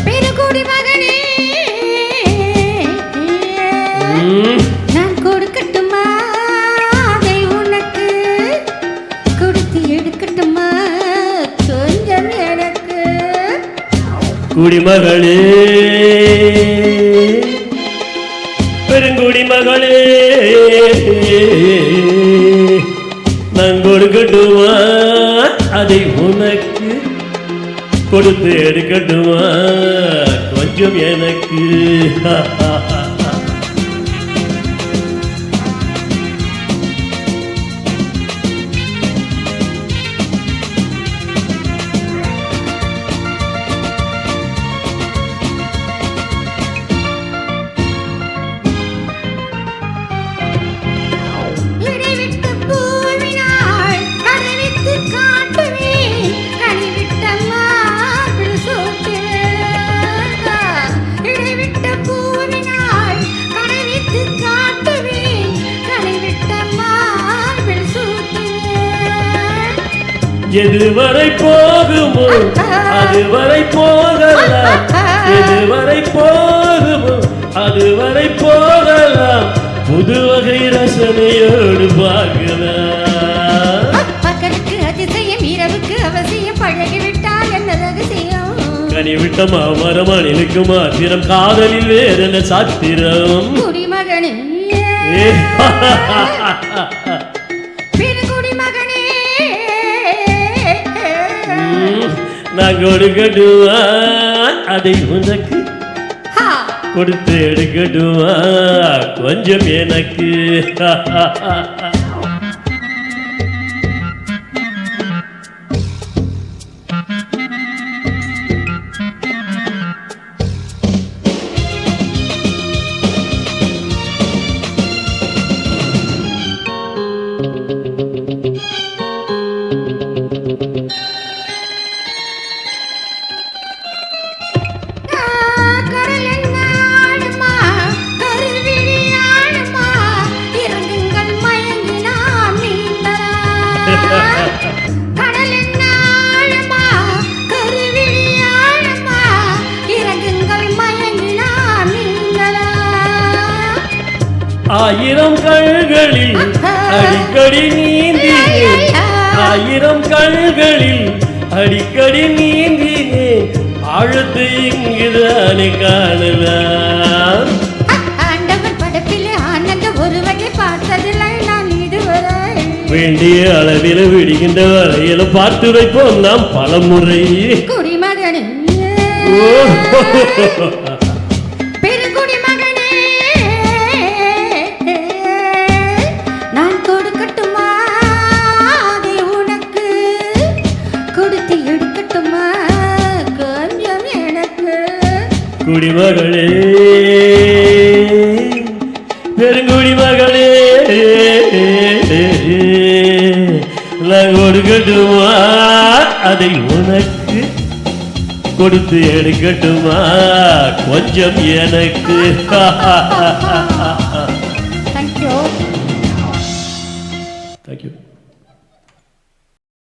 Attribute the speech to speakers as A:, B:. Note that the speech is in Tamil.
A: பெருங்குடி மகனே நான் கொடுக்கட்டுமா அதை உனக்கு கொடுத்து எடுக்கட்டுமா கொஞ்சம் எனக்கு
B: குடிமகளே பெருங்குடி மகளே நான் கொடுக்கட்டுமா அதை உனக்கு கொடுத்து எடுக்கட்டுமா கொஞ்சம் எனக்கு எதுவரை போகுமோ அதுவரை போகலாம் எதுவரை போகுமோ அதுவரை போகலாம் புது வகை ரசனையோடு பார்க்கலாம்
A: பகலுக்கு அதிசயம் இரவுக்கு அவசியம் பழகிவிட்டால் என்ன ரகசியம்
B: கனிவிட்ட மாமரமணிலுக்கு மாத்திரம் காதலில் வேறென்ன சாத்திரம்
A: குடிமகனே
B: நான் கொடுக்கட்டுமா அதை உனக்கு கொடுத்து எடுக்கட்டுமா கொஞ்சம் எனக்கு ஆயிரம் கண்களில் அடிக்கடி நீந்தினேன் ஆயிரம் கண்களில் அடிக்கடி நீந்தினேன் ஆழத்தை இங்குதானே காணலாம்
A: ஆண்டவர் படைப்பில் ஆனந்த ஒரு வகை பார்த்ததில்லை நான் இதுவரை
B: வேண்டிய அளவில் விடுகின்ற வரையில பார்த்து வைப்போம் நாம் பலமுறை
A: குடிமகனே பெருங்குடி மகனே நான் கொடுக்கட்டுமா அதை உனக்கு கொடுத்து எடுக்கட்டுமா கொஞ்சம் எனக்கு
B: குடிமகளே பெருங்குடி மகளே நான் கொடுக்கட்டுமா அதை உனக்கு கொடுத்து எடுக்கட்டுமா கொஞ்சம் எனக்கு